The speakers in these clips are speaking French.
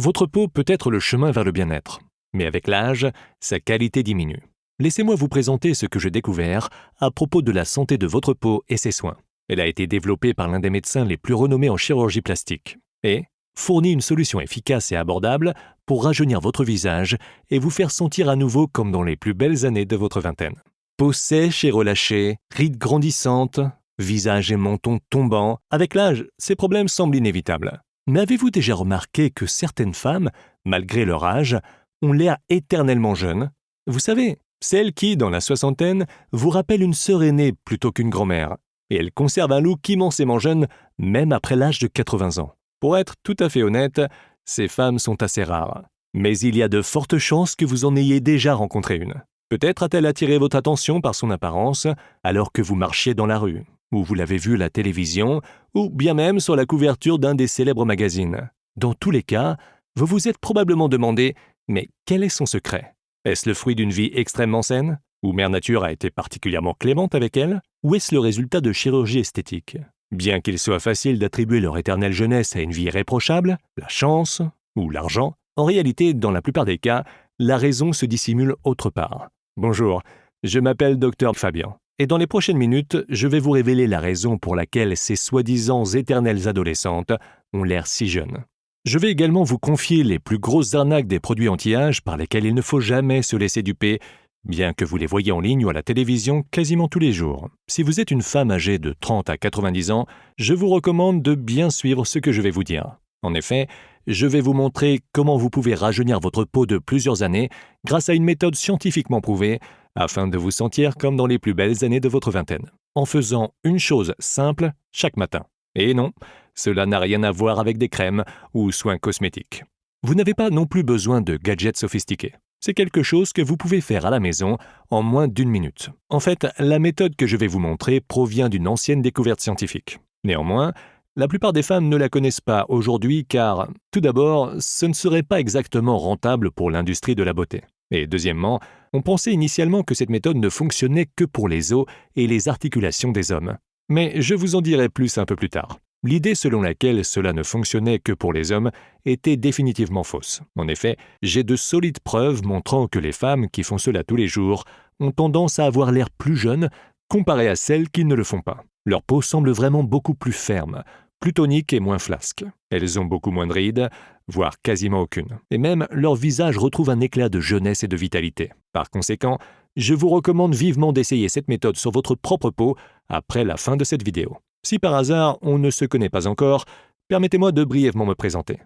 Votre peau peut être le chemin vers le bien-être, mais avec l'âge, sa qualité diminue. Laissez-moi vous présenter ce que j'ai découvert à propos de la santé de votre peau et ses soins. Elle a été développée par l'un des médecins les plus renommés en chirurgie plastique et fournit une solution efficace et abordable pour rajeunir votre visage et vous faire sentir à nouveau comme dans les plus belles années de votre vingtaine. Peau sèche et relâchée, rides grandissantes, visage et menton tombants, avec l'âge, ces problèmes semblent inévitables. Mais avez-vous déjà remarqué que certaines femmes, malgré leur âge, ont l'air éternellement jeunes? Vous savez, celles qui, dans la soixantaine, vous rappellent une sœur aînée plutôt qu'une grand-mère. Et elles conservent un look immensément jeune, même après l'âge de 80 ans. Pour être tout à fait honnête, ces femmes sont assez rares. Mais il y a de fortes chances que vous en ayez déjà rencontré une. Peut-être a-t-elle attiré votre attention par son apparence alors que vous marchiez dans la rue, ou vous l'avez vue à la télévision, ou bien même sur la couverture d'un des célèbres magazines. Dans tous les cas, vous vous êtes probablement demandé « mais quel est son secret? Est-ce le fruit d'une vie extrêmement saine? Ou Mère Nature a été particulièrement clémente avec elle? Ou est-ce le résultat de chirurgie esthétique? Bien qu'il soit facile d'attribuer leur éternelle jeunesse à une vie irréprochable, la chance ou l'argent, en réalité, dans la plupart des cas, la raison se dissimule autre part. Bonjour, je m'appelle Dr Fabien, et dans les prochaines minutes, je vais vous révéler la raison pour laquelle ces soi-disant éternelles adolescentes ont l'air si jeunes. Je vais également vous confier les plus grosses arnaques des produits anti-âge par lesquels il ne faut jamais se laisser duper, bien que vous les voyez en ligne ou à la télévision quasiment tous les jours. Si vous êtes une femme âgée de 30 à 90 ans, je vous recommande de bien suivre ce que je vais vous dire. En effet, je vais vous montrer comment vous pouvez rajeunir votre peau de plusieurs années grâce à une méthode scientifiquement prouvée afin de vous sentir comme dans les plus belles années de votre vingtaine, en faisant une chose simple chaque matin. Et non, cela n'a rien à voir avec des crèmes ou soins cosmétiques. Vous n'avez pas non plus besoin de gadgets sophistiqués. C'est quelque chose que vous pouvez faire à la maison en moins d'1 minute. En fait, la méthode que je vais vous montrer provient d'une ancienne découverte scientifique. Néanmoins, la plupart des femmes ne la connaissent pas aujourd'hui car, tout d'abord, ce ne serait pas exactement rentable pour l'industrie de la beauté. Et deuxièmement, on pensait initialement que cette méthode ne fonctionnait que pour les os et les articulations des hommes. Mais je vous en dirai plus un peu plus tard. L'idée selon laquelle cela ne fonctionnait que pour les hommes était définitivement fausse. En effet, j'ai de solides preuves montrant que les femmes qui font cela tous les jours ont tendance à avoir l'air plus jeunes comparées à celles qui ne le font pas. Leur peau semble vraiment beaucoup plus ferme, plus tonique et moins flasque. Elles ont beaucoup moins de rides, voire quasiment aucune. Et même, leur visage retrouve un éclat de jeunesse et de vitalité. Par conséquent, je vous recommande vivement d'essayer cette méthode sur votre propre peau après la fin de cette vidéo. Si par hasard on ne se connaît pas encore, permettez-moi de brièvement me présenter.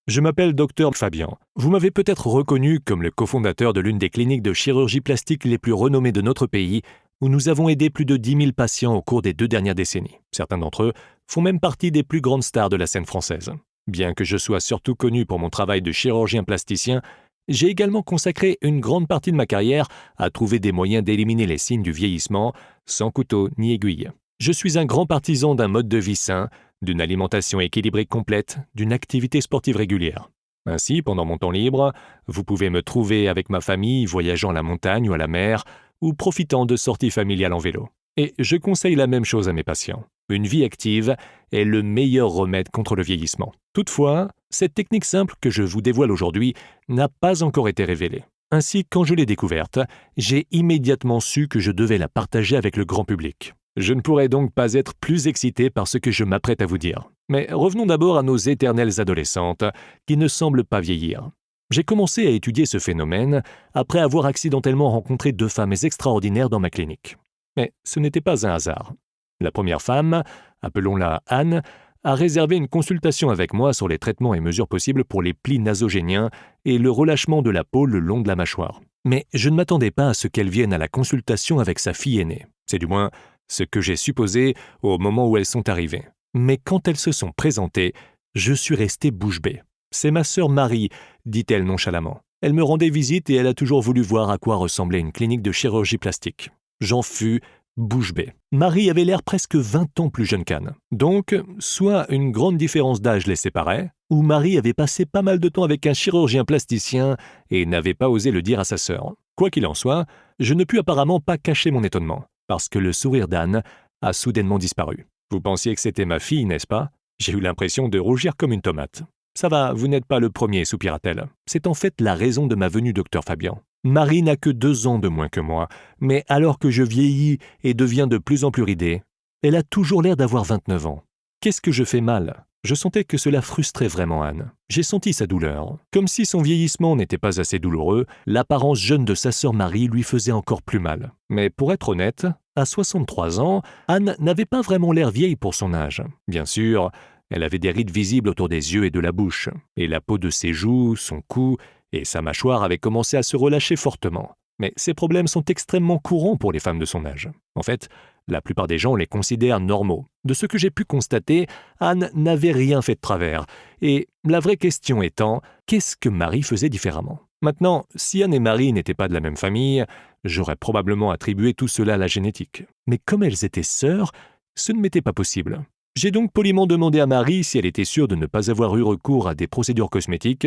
Je m'appelle Dr Fabien. Vous m'avez peut-être reconnu comme le cofondateur de l'une des cliniques de chirurgie plastique les plus renommées de notre pays, où nous avons aidé plus de 10 000 patients au cours des 2 dernières décennies. Certains d'entre eux font même partie des plus grandes stars de la scène française. Bien que je sois surtout connu pour mon travail de chirurgien plasticien, j'ai également consacré une grande partie de ma carrière à trouver des moyens d'éliminer les signes du vieillissement, sans couteau ni aiguille. Je suis un grand partisan d'un mode de vie sain, d'une alimentation équilibrée complète, d'une activité sportive régulière. Ainsi, pendant mon temps libre, vous pouvez me trouver avec ma famille voyageant à la montagne ou à la mer, ou profitant de sorties familiales en vélo. Et je conseille la même chose à mes patients. Une vie active est le meilleur remède contre le vieillissement. Toutefois, cette technique simple que je vous dévoile aujourd'hui n'a pas encore été révélée. Ainsi, quand je l'ai découverte, j'ai immédiatement su que je devais la partager avec le grand public. Je ne pourrais donc pas être plus excité par ce que je m'apprête à vous dire. Mais revenons d'abord à nos éternelles adolescentes, qui ne semblent pas vieillir. J'ai commencé à étudier ce phénomène après avoir accidentellement rencontré 2 femmes extraordinaires dans ma clinique. Mais ce n'était pas un hasard. La première femme, appelons-la Anne, a réservé une consultation avec moi sur les traitements et mesures possibles pour les plis nasogéniens et le relâchement de la peau le long de la mâchoire. Mais je ne m'attendais pas à ce qu'elle vienne à la consultation avec sa fille aînée. C'est du moins ce que j'ai supposé au moment où elles sont arrivées. Mais quand elles se sont présentées, je suis resté bouche bée. « C'est ma sœur Marie », dit-elle nonchalamment. Elle me rendait visite et elle a toujours voulu voir à quoi ressemblait une clinique de chirurgie plastique. J'en fus bouche bée. Marie avait l'air presque 20 ans plus jeune qu'Anne. Donc, soit une grande différence d'âge les séparait, ou Marie avait passé pas mal de temps avec un chirurgien plasticien et n'avait pas osé le dire à sa sœur. Quoi qu'il en soit, je ne pus apparemment pas cacher mon étonnement, parce que le sourire d'Anne a soudainement disparu. Vous pensiez que c'était ma fille, n'est-ce pas? J'ai eu l'impression de rougir comme une tomate. Ça va, vous n'êtes pas le premier, soupira-t-elle. C'est en fait la raison de ma venue, docteur Fabian. Marie n'a que 2 ans de moins que moi, mais alors que je vieillis et deviens de plus en plus ridée, elle a toujours l'air d'avoir 29 ans. Qu'est-ce que je fais mal ? Je sentais que cela frustrait vraiment Anne. J'ai senti sa douleur. Comme si son vieillissement n'était pas assez douloureux, l'apparence jeune de sa sœur Marie lui faisait encore plus mal. Mais pour être honnête, à 63 ans, Anne n'avait pas vraiment l'air vieille pour son âge. Bien sûr, elle avait des rides visibles autour des yeux et de la bouche, et la peau de ses joues, son cou et sa mâchoire avaient commencé à se relâcher fortement. Mais ces problèmes sont extrêmement courants pour les femmes de son âge. En fait, la plupart des gens les considèrent normaux. De ce que j'ai pu constater, Anne n'avait rien fait de travers. Et la vraie question étant, qu'est-ce que Marie faisait différemment ? Maintenant, si Anne et Marie n'étaient pas de la même famille, j'aurais probablement attribué tout cela à la génétique. Mais comme elles étaient sœurs, ce ne m'était pas possible. J'ai donc poliment demandé à Marie si elle était sûre de ne pas avoir eu recours à des procédures cosmétiques,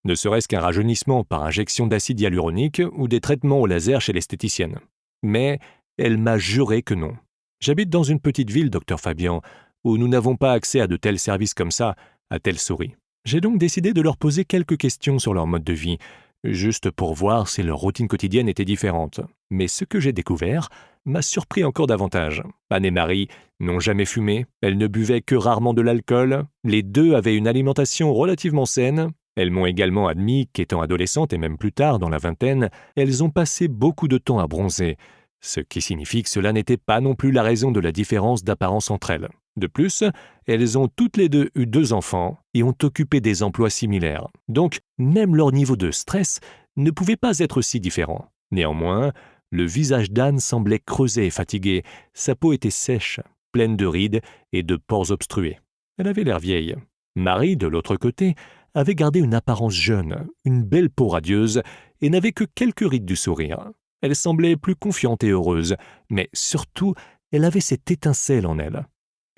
ne serait-ce qu'un rajeunissement par injection d'acide hyaluronique ou des traitements au laser chez l'esthéticienne. Mais elle m'a juré que non. J'habite dans une petite ville, docteur Fabian, où nous n'avons pas accès à de tels services comme ça, a-t-elle souri. J'ai donc décidé de leur poser quelques questions sur leur mode de vie, juste pour voir si leur routine quotidienne était différente. Mais ce que j'ai découvert m'a surpris encore davantage. Anne et Marie n'ont jamais fumé, elles ne buvaient que rarement de l'alcool, les deux avaient une alimentation relativement saine. Elles m'ont également admis qu'étant adolescentes et même plus tard dans la vingtaine, elles ont passé beaucoup de temps à bronzer, ce qui signifie que cela n'était pas non plus la raison de la différence d'apparence entre elles. De plus, elles ont toutes les deux eu 2 enfants et ont occupé des emplois similaires. Donc, même leur niveau de stress ne pouvait pas être si différent. Néanmoins, le visage d'Anne semblait creusé et fatigué, sa peau était sèche, pleine de rides et de pores obstrués. Elle avait l'air vieille. Marie, de l'autre côté, avait gardé une apparence jeune, une belle peau radieuse et n'avait que quelques rides du sourire. Elle semblait plus confiante et heureuse, mais surtout, elle avait cette étincelle en elle.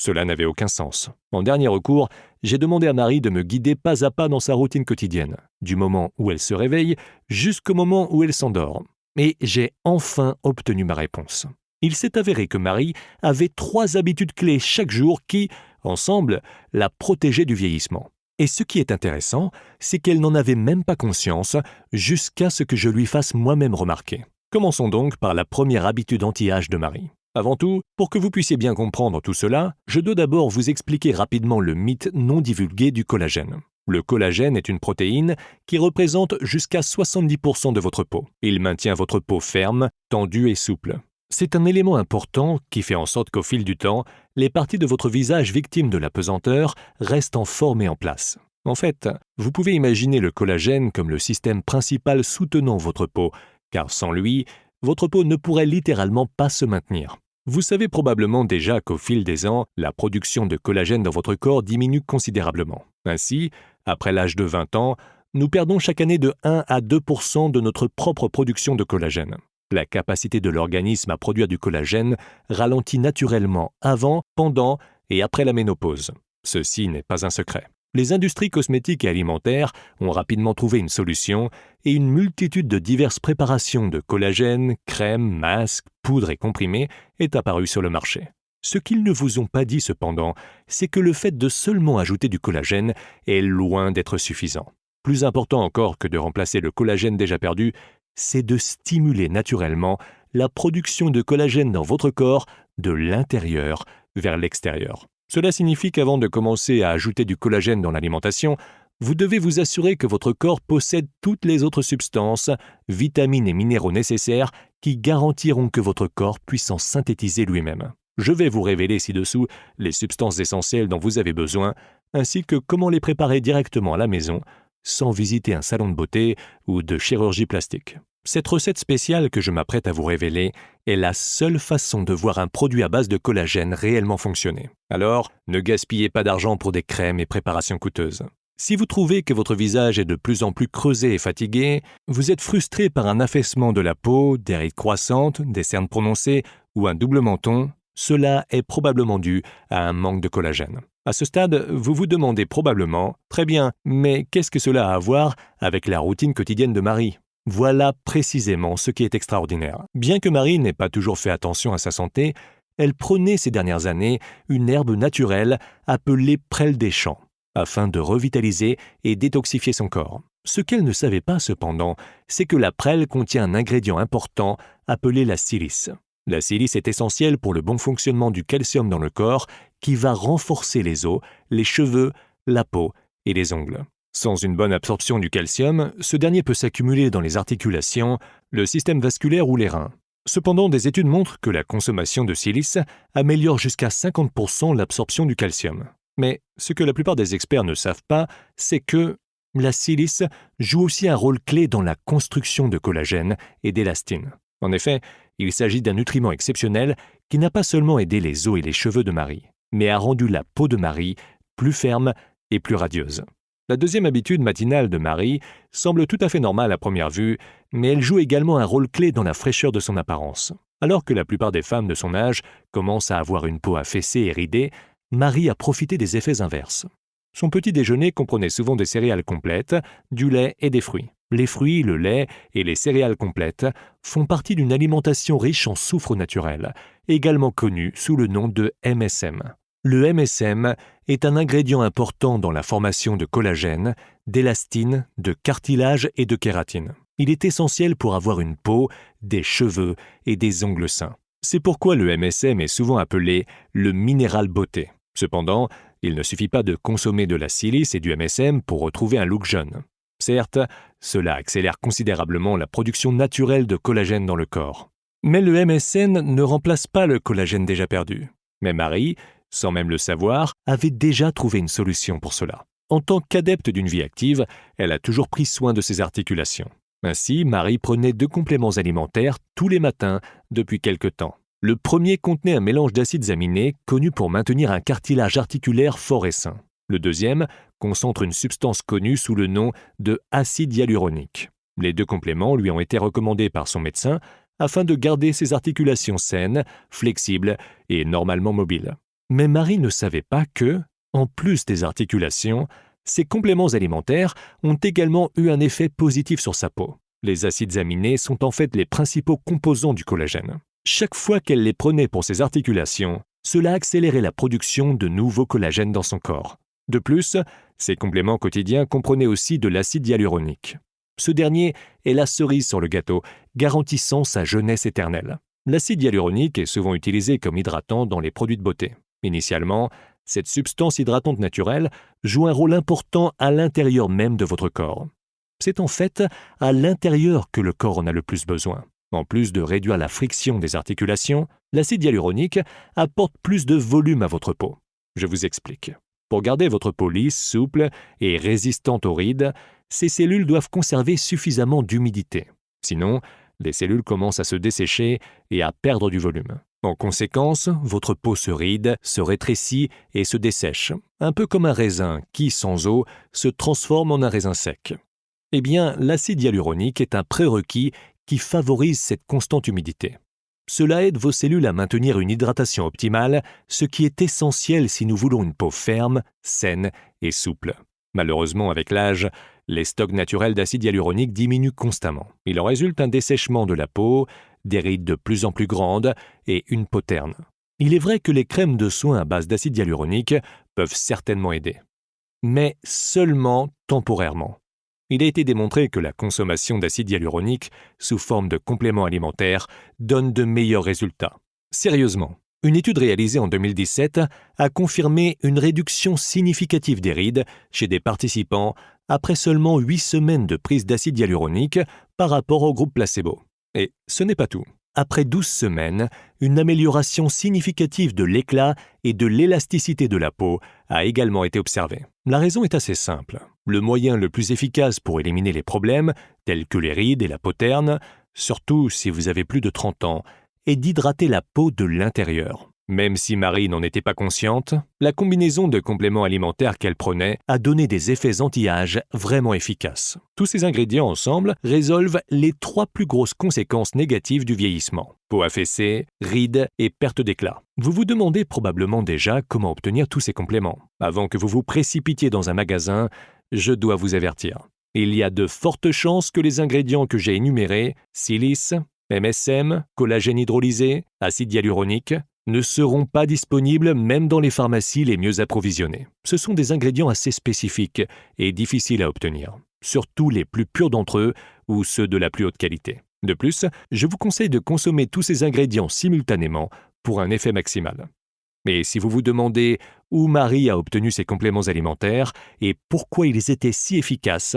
Cela n'avait aucun sens. En dernier recours, j'ai demandé à Marie de me guider pas à pas dans sa routine quotidienne, du moment où elle se réveille jusqu'au moment où elle s'endort. Et j'ai enfin obtenu ma réponse. Il s'est avéré que Marie avait 3 habitudes clés chaque jour qui, ensemble, la protégeaient du vieillissement. Et ce qui est intéressant, c'est qu'elle n'en avait même pas conscience jusqu'à ce que je lui fasse moi-même remarquer. Commençons donc par la première habitude anti-âge de Marie. Avant tout, pour que vous puissiez bien comprendre tout cela, je dois d'abord vous expliquer rapidement le mythe non divulgué du collagène. Le collagène est une protéine qui représente jusqu'à 70% de votre peau. Il maintient votre peau ferme, tendue et souple. C'est un élément important qui fait en sorte qu'au fil du temps, les parties de votre visage victimes de la pesanteur restent en forme et en place. En fait, vous pouvez imaginer le collagène comme le système principal soutenant votre peau, car sans lui, votre peau ne pourrait littéralement pas se maintenir. Vous savez probablement déjà qu'au fil des ans, la production de collagène dans votre corps diminue considérablement. Ainsi, après l'âge de 20 ans, nous perdons chaque année de 1 à 2% de notre propre production de collagène. La capacité de l'organisme à produire du collagène ralentit naturellement avant, pendant et après la ménopause. Ceci n'est pas un secret. Les industries cosmétiques et alimentaires ont rapidement trouvé une solution et une multitude de diverses préparations de collagène, crèmes, masques, poudres et comprimés est apparue sur le marché. Ce qu'ils ne vous ont pas dit cependant, c'est que le fait de seulement ajouter du collagène est loin d'être suffisant. Plus important encore que de remplacer le collagène déjà perdu, c'est de stimuler naturellement la production de collagène dans votre corps de l'intérieur vers l'extérieur. Cela signifie qu'avant de commencer à ajouter du collagène dans l'alimentation, vous devez vous assurer que votre corps possède toutes les autres substances, vitamines et minéraux nécessaires qui garantiront que votre corps puisse en synthétiser lui-même. Je vais vous révéler ci-dessous les substances essentielles dont vous avez besoin, ainsi que comment les préparer directement à la maison, sans visiter un salon de beauté ou de chirurgie plastique. Cette recette spéciale que je m'apprête à vous révéler est la seule façon de voir un produit à base de collagène réellement fonctionner. Alors, ne gaspillez pas d'argent pour des crèmes et préparations coûteuses. Si vous trouvez que votre visage est de plus en plus creusé et fatigué, vous êtes frustré par un affaissement de la peau, des rides croissantes, des cernes prononcées ou un double menton, cela est probablement dû à un manque de collagène. À ce stade, vous vous demandez probablement « Très bien, mais qu'est-ce que cela a à voir avec la routine quotidienne de Marie ?» Voilà précisément ce qui est extraordinaire. Bien que Marie n'ait pas toujours fait attention à sa santé, elle prenait ces dernières années une herbe naturelle appelée prêle des champs. afin de revitaliser et détoxifier son corps. Ce qu'elle ne savait pas cependant, c'est que la prêle contient un ingrédient important appelé la silice. La silice est essentielle pour le bon fonctionnement du calcium dans le corps qui va renforcer les os, les cheveux, la peau et les ongles. Sans une bonne absorption du calcium, ce dernier peut s'accumuler dans les articulations, le système vasculaire ou les reins. Cependant, des études montrent que la consommation de silice améliore jusqu'à 50% l'absorption du calcium. Mais ce que la plupart des experts ne savent pas, c'est que la silice joue aussi un rôle clé dans la construction de collagène et d'élastine. En effet, il s'agit d'un nutriment exceptionnel qui n'a pas seulement aidé les os et les cheveux de Marie, mais a rendu la peau de Marie plus ferme et plus radieuse. La deuxième habitude matinale de Marie semble tout à fait normale à première vue, mais elle joue également un rôle clé dans la fraîcheur de son apparence. Alors que la plupart des femmes de son âge commencent à avoir une peau affaissée et ridée, Marie a profité des effets inverses. Son petit déjeuner comprenait souvent des céréales complètes, du lait et des fruits. Les fruits, le lait et les céréales complètes font partie d'une alimentation riche en soufre naturel, également connue sous le nom de MSM. Le MSM est un ingrédient important dans la formation de collagène, d'élastine, de cartilage et de kératine. Il est essentiel pour avoir une peau, des cheveux et des ongles sains. C'est pourquoi le MSM est souvent appelé le minéral beauté. Cependant, il ne suffit pas de consommer de la silice et du MSM pour retrouver un look jeune. Certes, cela accélère considérablement la production naturelle de collagène dans le corps. Mais le MSM ne remplace pas le collagène déjà perdu. Mais Marie, sans même le savoir, avait déjà trouvé une solution pour cela. En tant qu'adepte d'une vie active, elle a toujours pris soin de ses articulations. Ainsi, Marie prenait 2 compléments alimentaires tous les matins depuis quelque temps. Le premier contenait un mélange d'acides aminés connu pour maintenir un cartilage articulaire fort et sain. Le deuxième concentre une substance connue sous le nom de acide hyaluronique. Les 2 compléments lui ont été recommandés par son médecin afin de garder ses articulations saines, flexibles et normalement mobiles. Mais Marie ne savait pas que, en plus des articulations, ces compléments alimentaires ont également eu un effet positif sur sa peau. Les acides aminés sont en fait les principaux composants du collagène. Chaque fois qu'elle les prenait pour ses articulations, cela accélérait la production de nouveaux collagènes dans son corps. De plus, ces compléments quotidiens comprenaient aussi de l'acide hyaluronique. Ce dernier est la cerise sur le gâteau, garantissant sa jeunesse éternelle. L'acide hyaluronique est souvent utilisé comme hydratant dans les produits de beauté. Initialement, cette substance hydratante naturelle joue un rôle important à l'intérieur même de votre corps. C'est en fait à l'intérieur que le corps en a le plus besoin. En plus de réduire la friction des articulations, l'acide hyaluronique apporte plus de volume à votre peau. Je vous explique. Pour garder votre peau lisse, souple et résistante aux rides, ces cellules doivent conserver suffisamment d'humidité. Sinon, les cellules commencent à se dessécher et à perdre du volume. En conséquence, votre peau se ride, se rétrécit et se dessèche, un peu comme un raisin qui, sans eau, se transforme en un raisin sec. Eh bien, l'acide hyaluronique est un prérequis qui favorise cette constante humidité. Cela aide vos cellules à maintenir une hydratation optimale, ce qui est essentiel si nous voulons une peau ferme, saine et souple. Malheureusement, avec l'âge, les stocks naturels d'acide hyaluronique diminuent constamment. Il en résulte un dessèchement de la peau, des rides de plus en plus grandes et une peau terne. Il est vrai que les crèmes de soins à base d'acide hyaluronique peuvent certainement aider, mais seulement temporairement. Il a été démontré que la consommation d'acide hyaluronique sous forme de compléments alimentaires donne de meilleurs résultats. Sérieusement, une étude réalisée en 2017 a confirmé une réduction significative des rides chez des participants après seulement 8 semaines de prise d'acide hyaluronique par rapport au groupe placebo. Et ce n'est pas tout. Après 12 semaines, une amélioration significative de l'éclat et de l'élasticité de la peau a également été observée. La raison est assez simple. Le moyen le plus efficace pour éliminer les problèmes, tels que les rides et la peau terne, surtout si vous avez plus de 30 ans, est d'hydrater la peau de l'intérieur. Même si Marie n'en était pas consciente, la combinaison de compléments alimentaires qu'elle prenait a donné des effets anti-âge vraiment efficaces. Tous ces ingrédients ensemble résolvent les 3 plus grosses conséquences négatives du vieillissement: peau affaissée, rides et perte d'éclat. Vous vous demandez probablement déjà comment obtenir tous ces compléments. Avant que vous vous précipitiez dans un magasin, je dois vous avertir. Il y a de fortes chances que les ingrédients que j'ai énumérés, silice, MSM, collagène hydrolysé, acide hyaluronique, ne seront pas disponibles même dans les pharmacies les mieux approvisionnées. Ce sont des ingrédients assez spécifiques et difficiles à obtenir, surtout les plus purs d'entre eux ou ceux de la plus haute qualité. De plus, je vous conseille de consommer tous ces ingrédients simultanément pour un effet maximal. Mais si vous vous demandez où Marie a obtenu ces compléments alimentaires et pourquoi ils étaient si efficaces,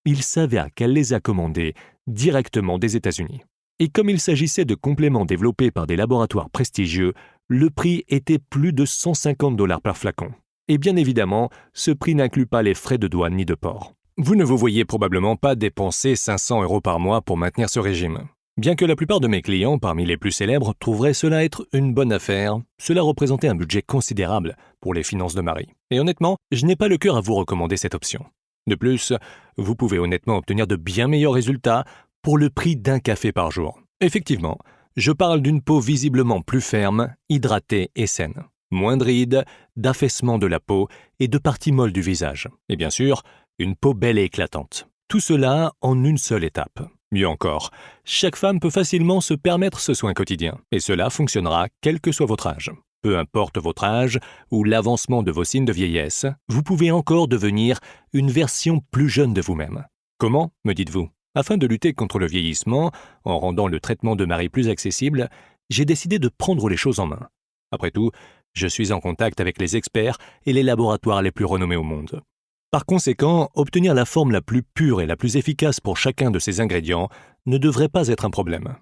il s'avère qu'elle les a commandés directement des États-Unis. Et comme il s'agissait de compléments développés par des laboratoires prestigieux, le prix était plus de 150 $ par flacon. Et bien évidemment, ce prix n'inclut pas les frais de douane ni de port. Vous ne vous voyez probablement pas dépenser 500 € par mois pour maintenir ce régime. Bien que la plupart de mes clients, parmi les plus célèbres, trouveraient cela être une bonne affaire, cela représentait un budget considérable pour les finances de Marie. Et honnêtement, je n'ai pas le cœur à vous recommander cette option. De plus, vous pouvez honnêtement obtenir de bien meilleurs résultats pour le prix d'un café par jour. Effectivement, je parle d'une peau visiblement plus ferme, hydratée et saine. Moins de rides, d'affaissement de la peau et de parties molles du visage. Et bien sûr, une peau belle et éclatante. Tout cela en une seule étape. Mieux encore, chaque femme peut facilement se permettre ce soin quotidien, et cela fonctionnera quel que soit votre âge. Peu importe votre âge ou l'avancement de vos signes de vieillesse, vous pouvez encore devenir une version plus jeune de vous-même. Comment, me dites-vous? Afin de lutter contre le vieillissement, en rendant le traitement de Marie plus accessible, j'ai décidé de prendre les choses en main. Après tout, je suis en contact avec les experts et les laboratoires les plus renommés au monde. Par conséquent, obtenir la forme la plus pure et la plus efficace pour chacun de ces ingrédients ne devrait pas être un problème.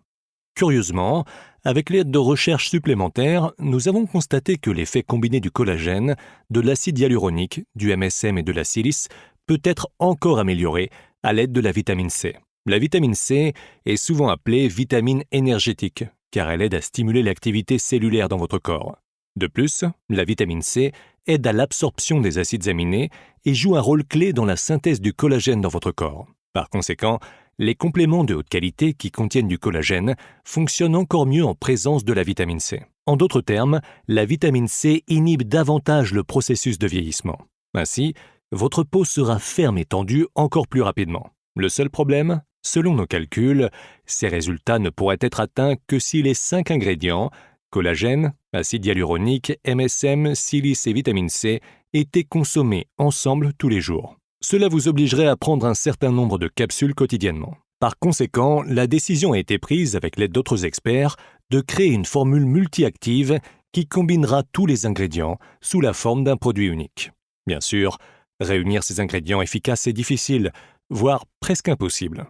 Curieusement, avec l'aide de recherches supplémentaires, nous avons constaté que l'effet combiné du collagène, de l'acide hyaluronique, du MSM et de la silice peut être encore amélioré à l'aide de la vitamine C. La vitamine C est souvent appelée vitamine énergétique, car elle aide à stimuler l'activité cellulaire dans votre corps. De plus, la vitamine C aide à l'absorption des acides aminés et joue un rôle clé dans la synthèse du collagène dans votre corps. Par conséquent, les compléments de haute qualité qui contiennent du collagène fonctionnent encore mieux en présence de la vitamine C. En d'autres termes, la vitamine C inhibe davantage le processus de vieillissement. Ainsi, votre peau sera ferme et tendue encore plus rapidement. Le seul problème, selon nos calculs, ces résultats ne pourraient être atteints que si les 5 ingrédients collagène, acide hyaluronique, MSM, silice et vitamine C étaient consommés ensemble tous les jours. Cela vous obligerait à prendre un certain nombre de capsules quotidiennement. Par conséquent, la décision a été prise avec l'aide d'autres experts de créer une formule multi-active qui combinera tous les ingrédients sous la forme d'un produit unique. Bien sûr, réunir ces ingrédients efficaces est difficile, voire presque impossible.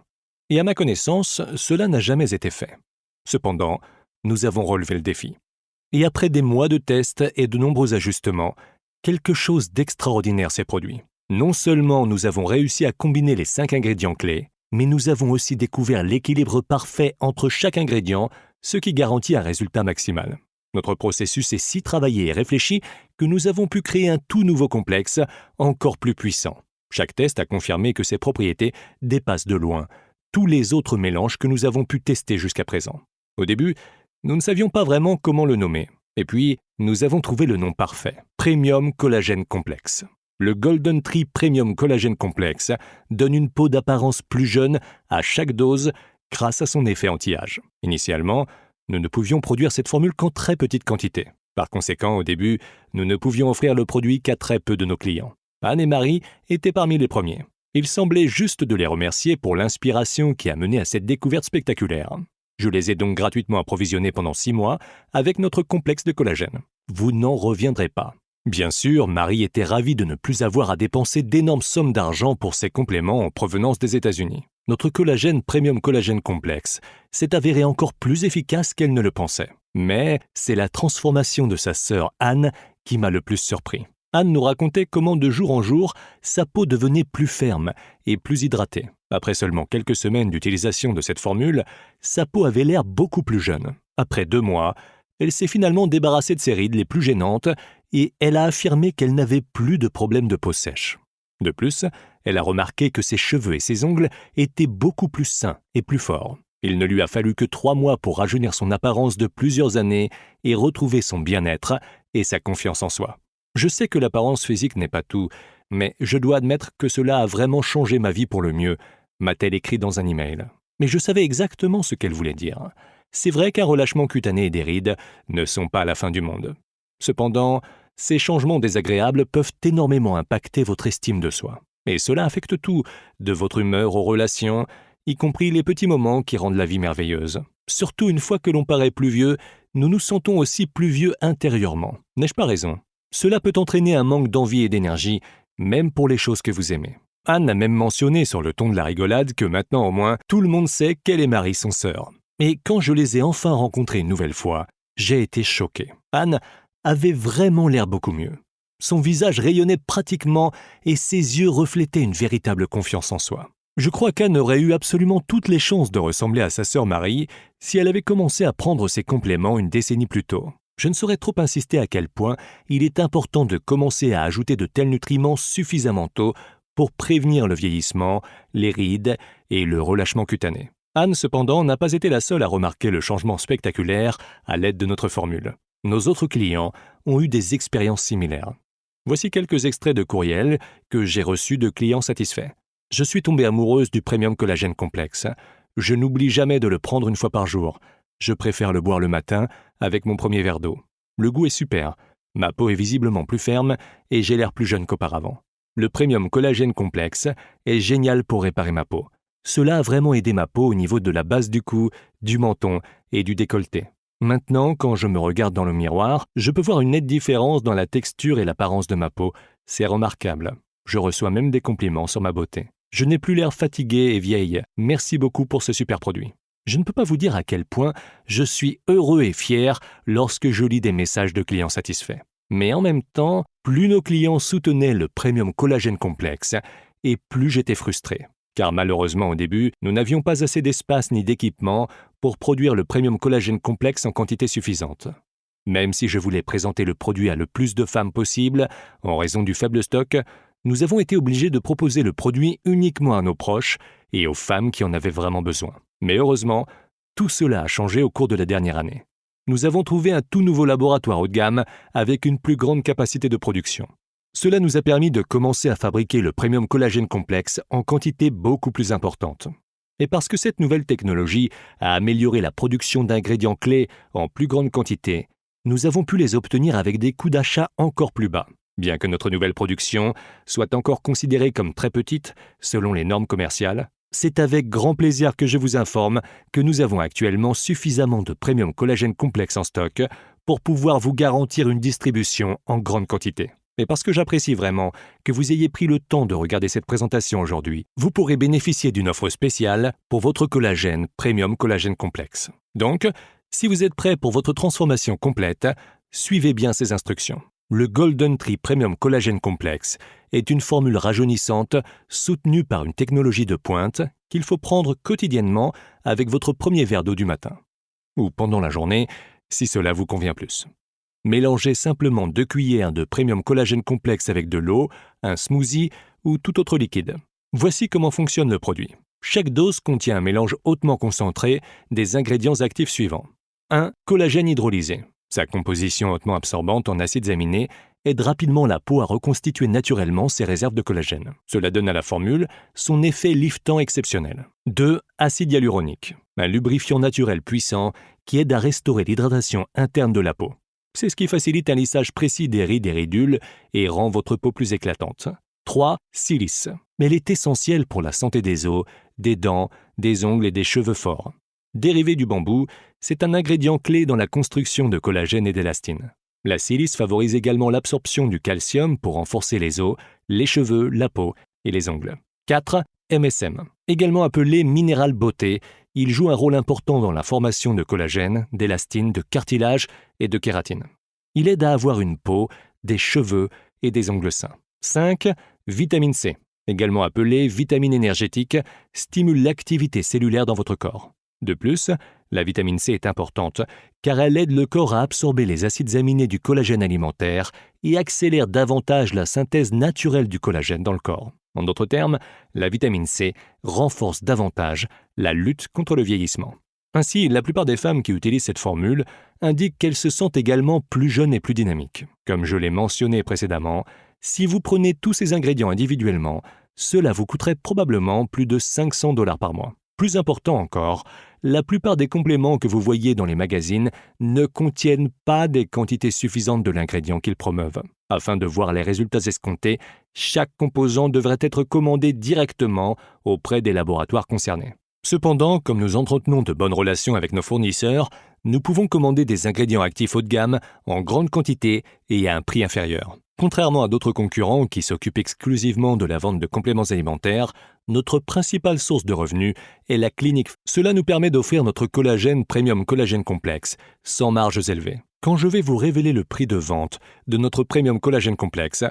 Et à ma connaissance, cela n'a jamais été fait. Cependant, nous avons relevé le défi. Et après des mois de tests et de nombreux ajustements, quelque chose d'extraordinaire s'est produit. Non seulement nous avons réussi à combiner les 5 ingrédients clés, mais nous avons aussi découvert l'équilibre parfait entre chaque ingrédient, ce qui garantit un résultat maximal. Notre processus est si travaillé et réfléchi que nous avons pu créer un tout nouveau complexe, encore plus puissant. Chaque test a confirmé que ses propriétés dépassent de loin tous les autres mélanges que nous avons pu tester jusqu'à présent. Au début, nous ne savions pas vraiment comment le nommer. Et puis, nous avons trouvé le nom parfait, Premium Collagène Complexe. Le Golden Tree Premium Collagène Complexe donne une peau d'apparence plus jeune à chaque dose grâce à son effet anti-âge. Initialement, nous ne pouvions produire cette formule qu'en très petite quantité. Par conséquent, au début, nous ne pouvions offrir le produit qu'à très peu de nos clients. Anne et Marie étaient parmi les premiers. Il semblait juste de les remercier pour l'inspiration qui a mené à cette découverte spectaculaire. Je les ai donc gratuitement approvisionnés pendant 6 mois avec notre complexe de collagène. Vous n'en reviendrez pas. Bien sûr, Marie était ravie de ne plus avoir à dépenser d'énormes sommes d'argent pour ses compléments en provenance des États-Unis. Notre collagène Premium Collagène Complexe s'est avéré encore plus efficace qu'elle ne le pensait. Mais c'est la transformation de sa sœur Anne qui m'a le plus surpris. Anne nous racontait comment de jour en jour, sa peau devenait plus ferme et plus hydratée. Après seulement quelques semaines d'utilisation de cette formule, sa peau avait l'air beaucoup plus jeune. Après 2 mois, elle s'est finalement débarrassée de ses rides les plus gênantes et elle a affirmé qu'elle n'avait plus de problème de peau sèche. De plus, elle a remarqué que ses cheveux et ses ongles étaient beaucoup plus sains et plus forts. Il ne lui a fallu que 3 mois pour rajeunir son apparence de plusieurs années et retrouver son bien-être et sa confiance en soi. Je sais que l'apparence physique n'est pas tout, mais je dois admettre que cela a vraiment changé ma vie pour le mieux, m'a-t-elle écrit dans un email. Mais je savais exactement ce qu'elle voulait dire. C'est vrai qu'un relâchement cutané et des rides ne sont pas la fin du monde. Cependant, ces changements désagréables peuvent énormément impacter votre estime de soi. Et cela affecte tout, de votre humeur aux relations, y compris les petits moments qui rendent la vie merveilleuse. Surtout une fois que l'on paraît plus vieux, nous nous sentons aussi plus vieux intérieurement. N'ai-je pas raison? Cela peut entraîner un manque d'envie et d'énergie, même pour les choses que vous aimez. Anne a même mentionné sur le ton de la rigolade que maintenant au moins, tout le monde sait qu'elle et Marie sont sœurs. Et quand je les ai enfin rencontrées une nouvelle fois, j'ai été choqué. Anne avait vraiment l'air beaucoup mieux. Son visage rayonnait pratiquement et ses yeux reflétaient une véritable confiance en soi. Je crois qu'Anne aurait eu absolument toutes les chances de ressembler à sa sœur Marie si elle avait commencé à prendre ses compléments une décennie plus tôt. Je ne saurais trop insister à quel point il est important de commencer à ajouter de tels nutriments suffisamment tôt pour prévenir le vieillissement, les rides et le relâchement cutané. Anne, cependant, n'a pas été la seule à remarquer le changement spectaculaire à l'aide de notre formule. Nos autres clients ont eu des expériences similaires. Voici quelques extraits de courriels que j'ai reçus de clients satisfaits. Je suis tombée amoureuse du Premium Collagène Complexe. Je n'oublie jamais de le prendre une fois par jour. Je préfère le boire le matin avec mon premier verre d'eau. Le goût est super. Ma peau est visiblement plus ferme et j'ai l'air plus jeune qu'auparavant. Le Premium Collagène Complexe est génial pour réparer ma peau. Cela a vraiment aidé ma peau au niveau de la base du cou, du menton et du décolleté. Maintenant, quand je me regarde dans le miroir, je peux voir une nette différence dans la texture et l'apparence de ma peau. C'est remarquable. Je reçois même des compliments sur ma beauté. Je n'ai plus l'air fatiguée et vieille. Merci beaucoup pour ce super produit. Je ne peux pas vous dire à quel point je suis heureux et fier lorsque je lis des messages de clients satisfaits. Mais en même temps, plus nos clients soutenaient le Premium Collagène Complexe, et plus j'étais frustré. Car malheureusement au début, nous n'avions pas assez d'espace ni d'équipement pour produire le Premium Collagène Complexe en quantité suffisante. Même si je voulais présenter le produit à le plus de femmes possible, en raison du faible stock, nous avons été obligés de proposer le produit uniquement à nos proches et aux femmes qui en avaient vraiment besoin. Mais heureusement, tout cela a changé au cours de la dernière année. Nous avons trouvé un tout nouveau laboratoire haut de gamme avec une plus grande capacité de production. Cela nous a permis de commencer à fabriquer le Premium Collagène Complexe en quantité beaucoup plus importante. Et parce que cette nouvelle technologie a amélioré la production d'ingrédients clés en plus grande quantité, nous avons pu les obtenir avec des coûts d'achat encore plus bas. Bien que notre nouvelle production soit encore considérée comme très petite selon les normes commerciales, c'est avec grand plaisir que je vous informe que nous avons actuellement suffisamment de Premium Collagène Complexe en stock pour pouvoir vous garantir une distribution en grande quantité. Et parce que j'apprécie vraiment que vous ayez pris le temps de regarder cette présentation aujourd'hui, vous pourrez bénéficier d'une offre spéciale pour votre collagène Premium Collagène Complexe. Donc, si vous êtes prêt pour votre transformation complète, suivez bien ces instructions. Le Golden Tree Premium Collagène Complexe est une formule rajeunissante soutenue par une technologie de pointe qu'il faut prendre quotidiennement avec votre premier verre d'eau du matin. Ou pendant la journée, si cela vous convient plus. Mélangez simplement 2 cuillères de Premium Collagène Complexe avec de l'eau, un smoothie ou tout autre liquide. Voici comment fonctionne le produit. Chaque dose contient un mélange hautement concentré des ingrédients actifs suivants. 1. Collagène hydrolysé. Sa composition hautement absorbante en acides aminés aide rapidement la peau à reconstituer naturellement ses réserves de collagène. Cela donne à la formule son effet liftant exceptionnel. 2. Acide hyaluronique. Un lubrifiant naturel puissant qui aide à restaurer l'hydratation interne de la peau. C'est ce qui facilite un lissage précis des rides et ridules et rend votre peau plus éclatante. 3. Silice. Elle est essentielle pour la santé des os, des dents, des ongles et des cheveux forts. Dérivé du bambou, c'est un ingrédient clé dans la construction de collagène et d'élastine. La silice favorise également l'absorption du calcium pour renforcer les os, les cheveux, la peau et les ongles. 4. MSM. Également appelé minéral beauté, il joue un rôle important dans la formation de collagène, d'élastine, de cartilage et de kératine. Il aide à avoir une peau, des cheveux et des ongles sains. 5. Vitamine C, également appelée vitamine énergétique, stimule l'activité cellulaire dans votre corps. De plus, la vitamine C est importante car elle aide le corps à absorber les acides aminés du collagène alimentaire et accélère davantage la synthèse naturelle du collagène dans le corps. En d'autres termes, la vitamine C renforce davantage la lutte contre le vieillissement. Ainsi, la plupart des femmes qui utilisent cette formule indiquent qu'elles se sentent également plus jeunes et plus dynamiques. Comme je l'ai mentionné précédemment, si vous prenez tous ces ingrédients individuellement, cela vous coûterait probablement plus de $500 par mois. Plus important encore, la plupart des compléments que vous voyez dans les magazines ne contiennent pas des quantités suffisantes de l'ingrédient qu'ils promeuvent. Afin de voir les résultats escomptés, chaque composant devrait être commandé directement auprès des laboratoires concernés. Cependant, comme nous entretenons de bonnes relations avec nos fournisseurs, nous pouvons commander des ingrédients actifs haut de gamme en grande quantité et à un prix inférieur. Contrairement à d'autres concurrents qui s'occupent exclusivement de la vente de compléments alimentaires, notre principale source de revenus est la clinique. Cela nous permet d'offrir notre collagène Premium Collagène Complexe, sans marges élevées. Quand je vais vous révéler le prix de vente de notre Premium Collagène Complexe,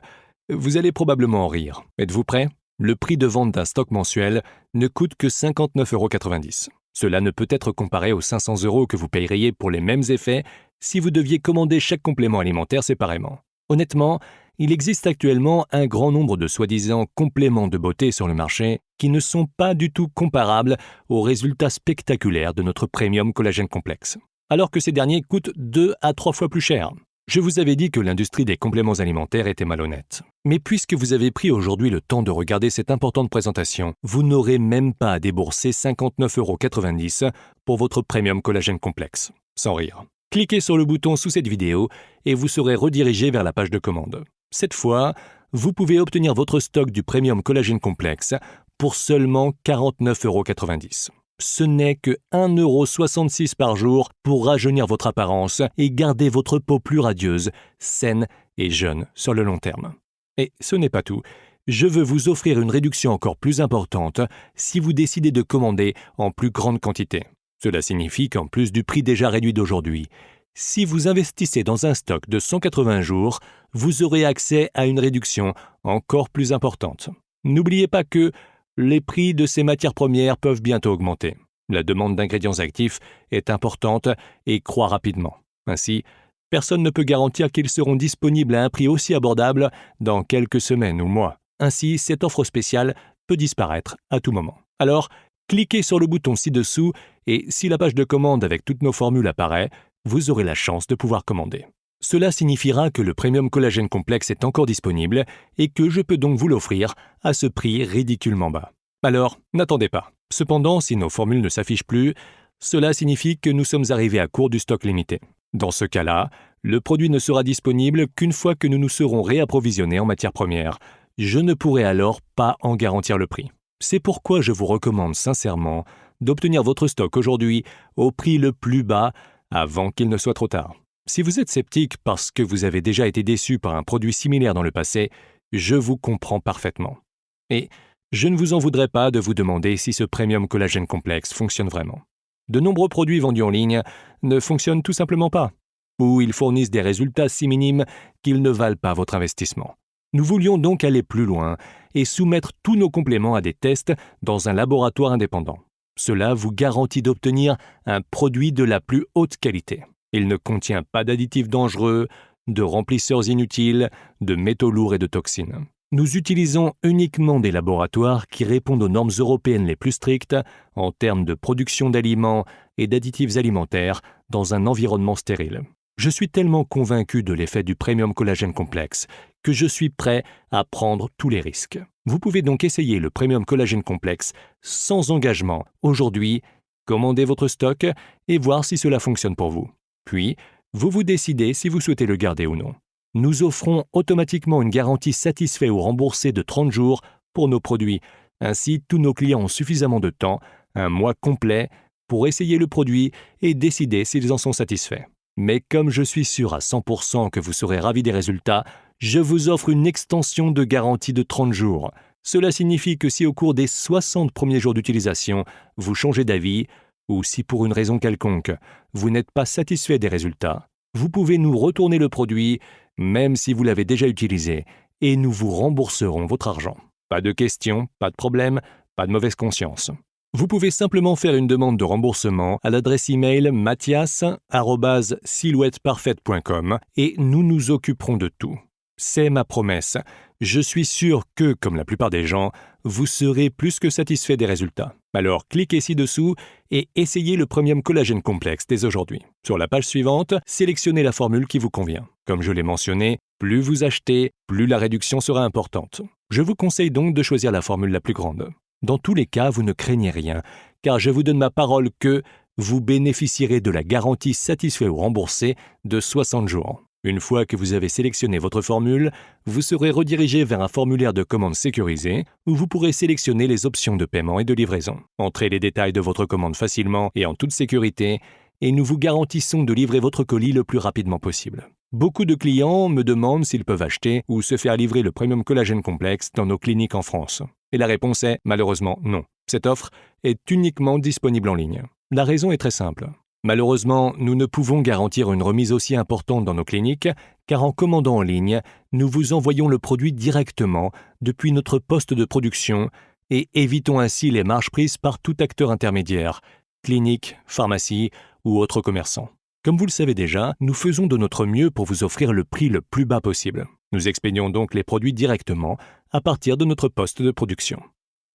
vous allez probablement en rire. Êtes-vous prêts ? Le prix de vente d'un stock mensuel ne coûte que 59,90 €. Cela ne peut être comparé aux 500 € que vous paieriez pour les mêmes effets si vous deviez commander chaque complément alimentaire séparément. Honnêtement, il existe actuellement un grand nombre de soi-disant compléments de beauté sur le marché qui ne sont pas du tout comparables aux résultats spectaculaires de notre Premium Collagène Complexe, alors que ces derniers coûtent 2 à 3 fois plus cher. Je vous avais dit que l'industrie des compléments alimentaires était malhonnête. Mais puisque vous avez pris aujourd'hui le temps de regarder cette importante présentation, vous n'aurez même pas à débourser 59,90 € pour votre Premium Collagène Complexe. Sans rire. Cliquez sur le bouton sous cette vidéo et vous serez redirigé vers la page de commande. Cette fois, vous pouvez obtenir votre stock du Premium Collagène Complexe pour seulement 49,90 €. Ce n'est que 1,66 € par jour pour rajeunir votre apparence et garder votre peau plus radieuse, saine et jeune sur le long terme. Et ce n'est pas tout. Je veux vous offrir une réduction encore plus importante si vous décidez de commander en plus grande quantité. Cela signifie qu'en plus du prix déjà réduit d'aujourd'hui, si vous investissez dans un stock de 180 jours, vous aurez accès à une réduction encore plus importante. N'oubliez pas que les prix de ces matières premières peuvent bientôt augmenter. La demande d'ingrédients actifs est importante et croît rapidement. Ainsi, personne ne peut garantir qu'ils seront disponibles à un prix aussi abordable dans quelques semaines ou mois. Ainsi, cette offre spéciale peut disparaître à tout moment. Alors, cliquez sur le bouton ci-dessous et si la page de commande avec toutes nos formules apparaît, vous aurez la chance de pouvoir commander. Cela signifiera que le Premium Collagène Complexe est encore disponible et que je peux donc vous l'offrir à ce prix ridiculement bas. Alors, n'attendez pas. Cependant, si nos formules ne s'affichent plus, cela signifie que nous sommes arrivés à court du stock limité. Dans ce cas-là, le produit ne sera disponible qu'une fois que nous nous serons réapprovisionnés en matières premières. Je ne pourrai alors pas en garantir le prix. C'est pourquoi je vous recommande sincèrement d'obtenir votre stock aujourd'hui au prix le plus bas avant qu'il ne soit trop tard. Si vous êtes sceptique parce que vous avez déjà été déçu par un produit similaire dans le passé, je vous comprends parfaitement. Et je ne vous en voudrais pas de vous demander si ce Premium Collagène Complexe fonctionne vraiment. De nombreux produits vendus en ligne ne fonctionnent tout simplement pas, ou ils fournissent des résultats si minimes qu'ils ne valent pas votre investissement. Nous voulions donc aller plus loin et soumettre tous nos compléments à des tests dans un laboratoire indépendant. Cela vous garantit d'obtenir un produit de la plus haute qualité. Il ne contient pas d'additifs dangereux, de remplisseurs inutiles, de métaux lourds et de toxines. Nous utilisons uniquement des laboratoires qui répondent aux normes européennes les plus strictes en termes de production d'aliments et d'additifs alimentaires dans un environnement stérile. Je suis tellement convaincu de l'effet du Premium Collagène Complexe que je suis prêt à prendre tous les risques. Vous pouvez donc essayer le Premium Collagène Complexe sans engagement aujourd'hui, commander votre stock et voir si cela fonctionne pour vous. Puis, vous décidez si vous souhaitez le garder ou non. Nous offrons automatiquement une garantie satisfait ou remboursée de 30 jours pour nos produits. Ainsi, tous nos clients ont suffisamment de temps, un mois complet, pour essayer le produit et décider s'ils en sont satisfaits. Mais comme je suis sûr à 100% que vous serez ravis des résultats, je vous offre une extension de garantie de 30 jours. Cela signifie que si au cours des 60 premiers jours d'utilisation, vous changez d'avis, ou si pour une raison quelconque, vous n'êtes pas satisfait des résultats, vous pouvez nous retourner le produit, même si vous l'avez déjà utilisé, et nous vous rembourserons votre argent. Pas de questions, pas de problème, pas de mauvaise conscience. Vous pouvez simplement faire une demande de remboursement à l'adresse email mathias@silhouetteparfaite.com et nous nous occuperons de tout. C'est ma promesse. Je suis sûr que, comme la plupart des gens, vous serez plus que satisfait des résultats. Alors cliquez ci-dessous et essayez le Premium Collagène Complexe dès aujourd'hui. Sur la page suivante, sélectionnez la formule qui vous convient. Comme je l'ai mentionné, plus vous achetez, plus la réduction sera importante. Je vous conseille donc de choisir la formule la plus grande. Dans tous les cas, vous ne craignez rien, car je vous donne ma parole que vous bénéficierez de la garantie satisfait ou remboursé de 60 jours. Une fois que vous avez sélectionné votre formule, vous serez redirigé vers un formulaire de commande sécurisé où vous pourrez sélectionner les options de paiement et de livraison. Entrez les détails de votre commande facilement et en toute sécurité et nous vous garantissons de livrer votre colis le plus rapidement possible. Beaucoup de clients me demandent s'ils peuvent acheter ou se faire livrer le Premium Collagène Complexe dans nos cliniques en France. Et la réponse est malheureusement non. Cette offre est uniquement disponible en ligne. La raison est très simple. Malheureusement, nous ne pouvons garantir une remise aussi importante dans nos cliniques, car en commandant en ligne, nous vous envoyons le produit directement depuis notre poste de production et évitons ainsi les marges prises par tout acteur intermédiaire, clinique, pharmacie ou autres commerçants. Comme vous le savez déjà, nous faisons de notre mieux pour vous offrir le prix le plus bas possible. Nous expédions donc les produits directement à partir de notre poste de production.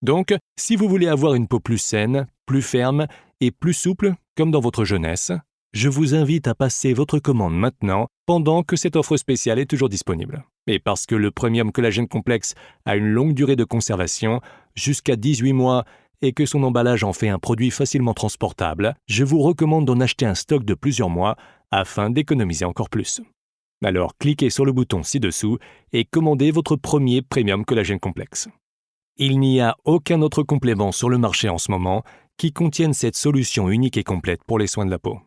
Donc, si vous voulez avoir une peau plus saine, plus ferme et plus souple, comme dans votre jeunesse, je vous invite à passer votre commande maintenant pendant que cette offre spéciale est toujours disponible. Et parce que le Premium Collagène Complexe a une longue durée de conservation, jusqu'à 18 mois, et que son emballage en fait un produit facilement transportable, je vous recommande d'en acheter un stock de plusieurs mois afin d'économiser encore plus. Alors cliquez sur le bouton ci-dessous et commandez votre premier Premium Collagène Complexe. Il n'y a aucun autre complément sur le marché en ce moment qui contienne cette solution unique et complète pour les soins de la peau.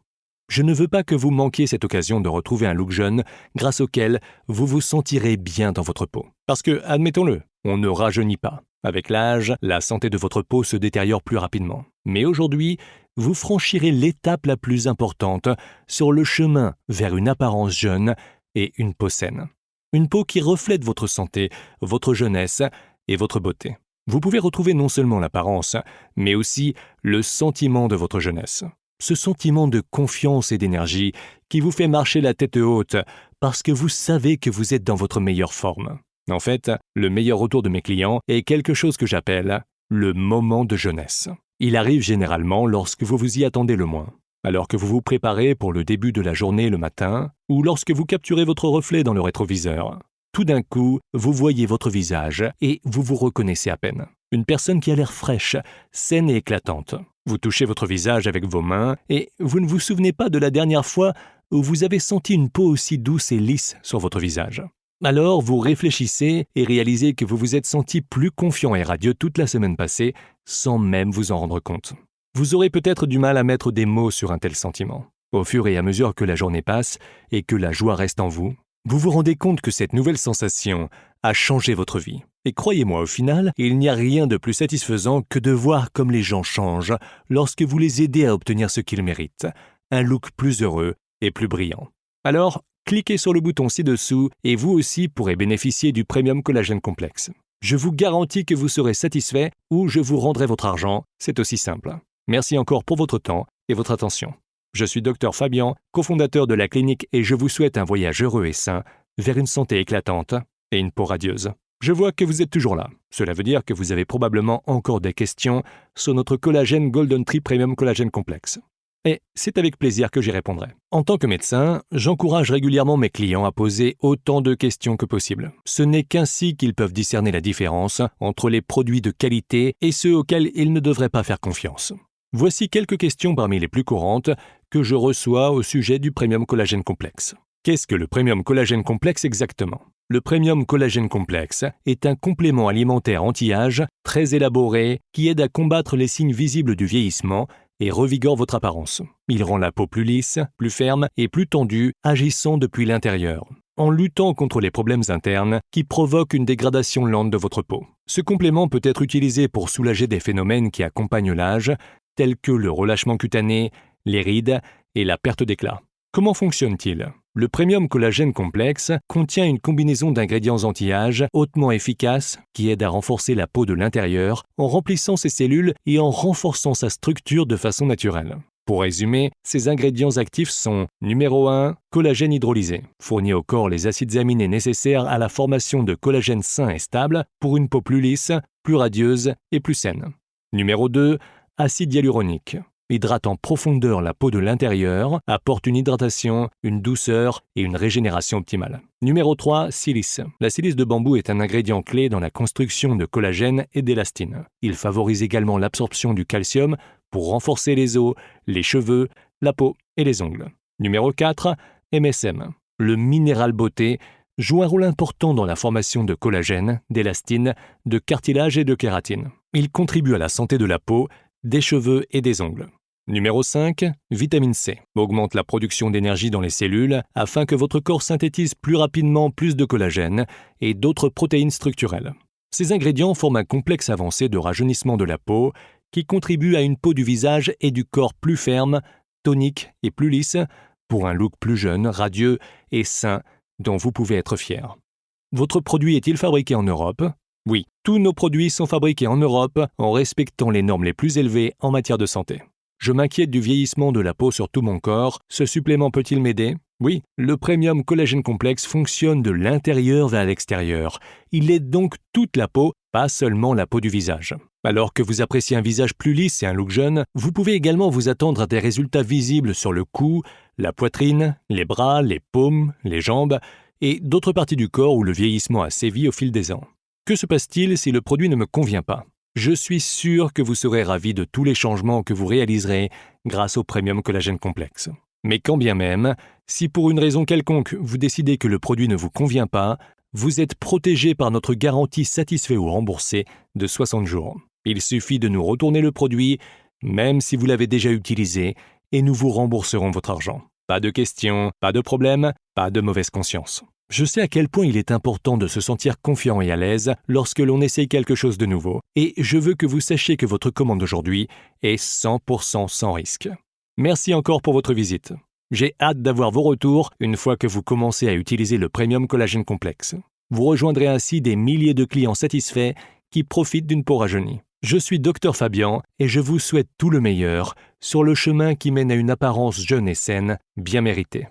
Je ne veux pas que vous manquiez cette occasion de retrouver un look jeune grâce auquel vous vous sentirez bien dans votre peau. Parce que, admettons-le, on ne rajeunit pas. Avec l'âge, la santé de votre peau se détériore plus rapidement. Mais aujourd'hui, vous franchirez l'étape la plus importante sur le chemin vers une apparence jeune et une peau saine. Une peau qui reflète votre santé, votre jeunesse et votre beauté. Vous pouvez retrouver non seulement l'apparence, mais aussi le sentiment de votre jeunesse. Ce sentiment de confiance et d'énergie qui vous fait marcher la tête haute parce que vous savez que vous êtes dans votre meilleure forme. En fait, le meilleur retour de mes clients est quelque chose que j'appelle le moment de jeunesse. Il arrive généralement lorsque vous vous y attendez le moins. Alors que vous vous préparez pour le début de la journée le matin, ou lorsque vous capturez votre reflet dans le rétroviseur. Tout d'un coup, vous voyez votre visage et vous vous reconnaissez à peine. Une personne qui a l'air fraîche, saine et éclatante. Vous touchez votre visage avec vos mains et vous ne vous souvenez pas de la dernière fois où vous avez senti une peau aussi douce et lisse sur votre visage. Alors, vous réfléchissez et réalisez que vous vous êtes senti plus confiant et radieux toute la semaine passée sans même vous en rendre compte. Vous aurez peut-être du mal à mettre des mots sur un tel sentiment. Au fur et à mesure que la journée passe et que la joie reste en vous, vous vous rendez compte que cette nouvelle sensation a changé votre vie. Et croyez-moi, au final, il n'y a rien de plus satisfaisant que de voir comme les gens changent lorsque vous les aidez à obtenir ce qu'ils méritent, un look plus heureux et plus brillant. Alors, cliquez sur le bouton ci-dessous et vous aussi pourrez bénéficier du Premium Collagène Complexe. Je vous garantis que vous serez satisfait ou je vous rendrai votre argent, c'est aussi simple. Merci encore pour votre temps et votre attention. Je suis Dr Fabian, cofondateur de la clinique et je vous souhaite un voyage heureux et sain vers une santé éclatante et une peau radieuse. Je vois que vous êtes toujours là. Cela veut dire que vous avez probablement encore des questions sur notre collagène Golden Tree Premium Collagène Complexe. Et c'est avec plaisir que j'y répondrai. En tant que médecin, j'encourage régulièrement mes clients à poser autant de questions que possible. Ce n'est qu'ainsi qu'ils peuvent discerner la différence entre les produits de qualité et ceux auxquels ils ne devraient pas faire confiance. Voici quelques questions parmi les plus courantes que je reçois au sujet du Premium Collagène Complexe. Qu'est-ce que le Premium Collagène Complexe exactement ? Le Premium Collagène Complexe est un complément alimentaire anti-âge très élaboré qui aide à combattre les signes visibles du vieillissement et revigore votre apparence. Il rend la peau plus lisse, plus ferme et plus tendue, agissant depuis l'intérieur, en luttant contre les problèmes internes qui provoquent une dégradation lente de votre peau. Ce complément peut être utilisé pour soulager des phénomènes qui accompagnent l'âge, tels que le relâchement cutané, les rides et la perte d'éclat. Comment fonctionne-t-il ? Le Premium Collagène Complexe contient une combinaison d'ingrédients anti-âge hautement efficaces qui aident à renforcer la peau de l'intérieur en remplissant ses cellules et en renforçant sa structure de façon naturelle. Pour résumer, ces ingrédients actifs sont numéro 1, collagène hydrolysé, fournit au corps les acides aminés nécessaires à la formation de collagène sain et stable pour une peau plus lisse, plus radieuse et plus saine. Numéro 2, acide hyaluronique. Hydrate en profondeur la peau de l'intérieur, apporte une hydratation, une douceur et une régénération optimale. Numéro 3, silice. La silice de bambou est un ingrédient clé dans la construction de collagène et d'élastine. Il favorise également l'absorption du calcium pour renforcer les os, les cheveux, la peau et les ongles. Numéro 4, MSM. Le minéral beauté joue un rôle important dans la formation de collagène, d'élastine, de cartilage et de kératine. Il contribue à la santé de la peau, des cheveux et des ongles. Numéro 5, vitamine C. Augmente la production d'énergie dans les cellules afin que votre corps synthétise plus rapidement plus de collagène et d'autres protéines structurelles. Ces ingrédients forment un complexe avancé de rajeunissement de la peau qui contribue à une peau du visage et du corps plus ferme, tonique et plus lisse pour un look plus jeune, radieux et sain dont vous pouvez être fier. Votre produit est-il fabriqué en Europe ? Oui, tous nos produits sont fabriqués en Europe en respectant les normes les plus élevées en matière de santé. Je m'inquiète du vieillissement de la peau sur tout mon corps. Ce supplément peut-il m'aider ? Oui, le Premium Collagène Complexe fonctionne de l'intérieur vers l'extérieur. Il aide donc toute la peau, pas seulement la peau du visage. Alors que vous appréciez un visage plus lisse et un look jeune, vous pouvez également vous attendre à des résultats visibles sur le cou, la poitrine, les bras, les paumes, les jambes et d'autres parties du corps où le vieillissement a sévi au fil des ans. Que se passe-t-il si le produit ne me convient pas ? Je suis sûr que vous serez ravi de tous les changements que vous réaliserez grâce au Premium Collagène Complexe. Mais quand bien même, si pour une raison quelconque vous décidez que le produit ne vous convient pas, vous êtes protégé par notre garantie satisfait ou remboursé de 60 jours. Il suffit de nous retourner le produit, même si vous l'avez déjà utilisé, et nous vous rembourserons votre argent. Pas de questions, pas de problème, pas de mauvaise conscience. Je sais à quel point il est important de se sentir confiant et à l'aise lorsque l'on essaye quelque chose de nouveau, et je veux que vous sachiez que votre commande d'aujourd'hui est 100% sans risque. Merci encore pour votre visite. J'ai hâte d'avoir vos retours une fois que vous commencez à utiliser le Premium Collagène Complexe. Vous rejoindrez ainsi des milliers de clients satisfaits qui profitent d'une peau rajeunie. Je suis Dr Fabian et je vous souhaite tout le meilleur sur le chemin qui mène à une apparence jeune et saine, bien méritée.